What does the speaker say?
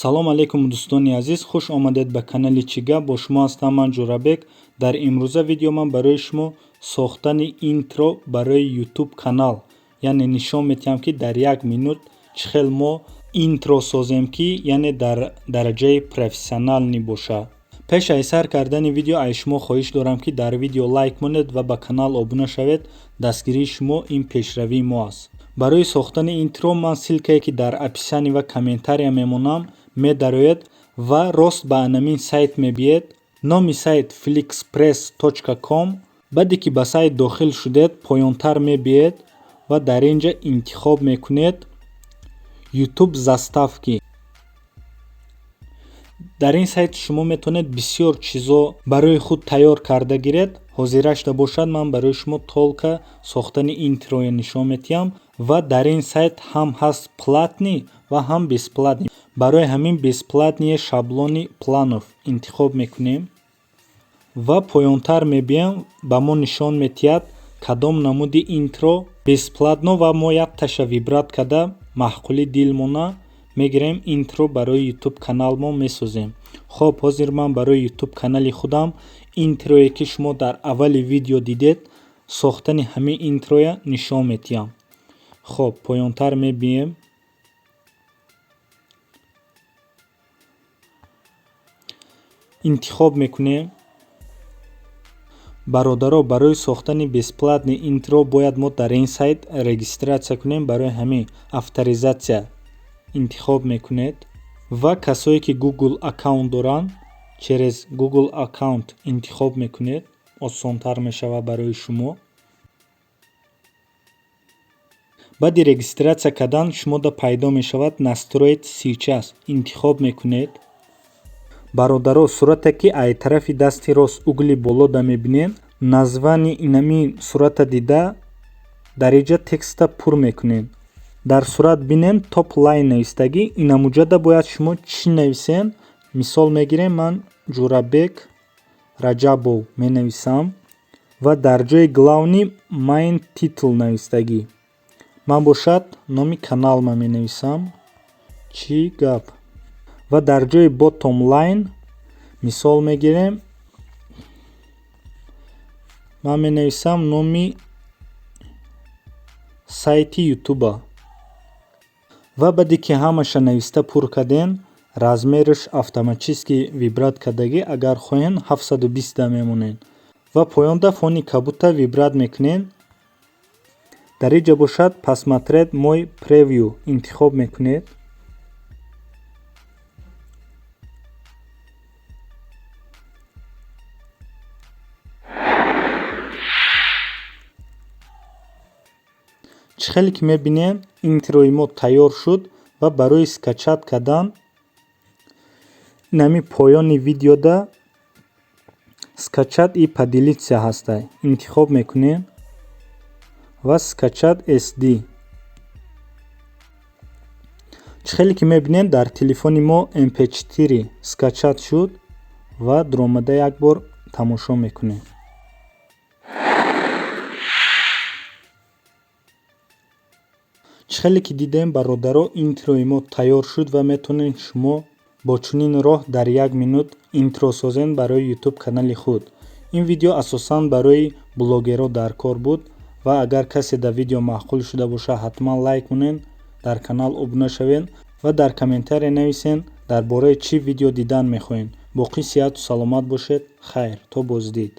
салом алейкум дӯстони азиз, хуш омадед ба канали Чига. Бо шумо ҳастам ман Ҷурабек. Дар имрӯза видео ман барои шумо сохтани интро барои ютуб канал, яъне нишон медиҳам ки дар 1 минут чӣ хел мо интро созем ки яъне дар дараҷаи профессионалӣ боша. пеш аз сар кардани видео аз шумо хоҳиш дорам ки дар видео лайк монед ва ба канал обуна шавед. Дастгирии шумо ин пешравии мо аст. барои сохтани интро ман ссилкае ки дар описание ва комментария мемонам медароед ва рост ба анамин сайт мебиед. номи сайт flixpress.com. баъде ки ба сайт дохил шудед, поёнтар мебиед ва дар инҷа интихоб мекунед ютуб заставки. дар ин сайт шумо метавонед бисёр чизо барои худ тайёр карда гиред. ҳозирашда бошад ман барои шумо толка сохтани интроя нишон медиҳам ва дар ин сайт ҳам ҳаст платни ва ҳам бесплатни. барои ҳамин бесплатни шаблони планов интихоб мекунем ва поёнтар мебием ба мо нишон медиҳад кадом намуди интро бесплатно ва мо як таша вибрат карда маҳқули дилмона мегирем интро барои ютуб канал мо месозем. хоб ҳозир ман барои ютуб канали худам интрое ки шумо дар аввали видео дидед сохтани ҳамин интроя нишон медиҳам. хоб поёнтар мебием. интихоб мекунем. бародаро, барои сохтани бесплатни интро бояд мо дар ин сайт регистратсия кунем. барои ҳамин авторизатсия интихоб мекунед ва касое ки Google аккаунт доранд через Google аккаунт интихоб мекунед. осонтар мешавад барои шумо. баъди регистратсия кардан шумода пайдо мешавад настроит сейчас интихоб мекунед. бародаро, сурате ки аз тарафи дасти рост угли болода мебинед, названи инамин сурата дида дар инҷа текста пур мекунед. дар сурат бинем топ лайн навистагӣ. инамуҷада бояд шумо чӣ нависем. мисол мегирем, ман Ҷурабек Раҷабов менависам ва дар ҷои главни майн титл навистагӣ. ман бошад номи канал ма менависам чӣ гап ва дар ҷои ботом лайн мисол мегирем, ман менависам номи сайти ютуба ва баъде ки ҳамаша нависта пур кардем, размериш автоматически вибрат кардагӣ агар хоҳем 720 мемонед ва поёнда фони кабута вибрат мекунем. дар инҷа бошад посмотреть мой превью интихоб мекунед. чӣ хеле ки мебинем интрои мо тайёр шуд ва барои скачат кардан нами поёни видеода скачат и поделиться ҳастай интихоб мекунем ва скачат SD. чӣ хеле ки мебинем дар телефони мо mp4 скачат шуд ва дуромада як бор тамошо мекунем. чӣ хеле ки дидем бародаро, интрои мо тайёр шуд ва метавонед шумо бо чунин роҳ дар 1 минут интро созен барои ютуб канали худ. ин видео асосан барои блогерҳо дар кор буд ва агар касе дар видео маъқул шуда бошад ҳатман лайк монед, дар канал обуна шавед ва дар комментария нависен дар бораи чӣ видео дидан мехоҳед. боқӣ сиҳату саломат бошед. хайр, то боздид.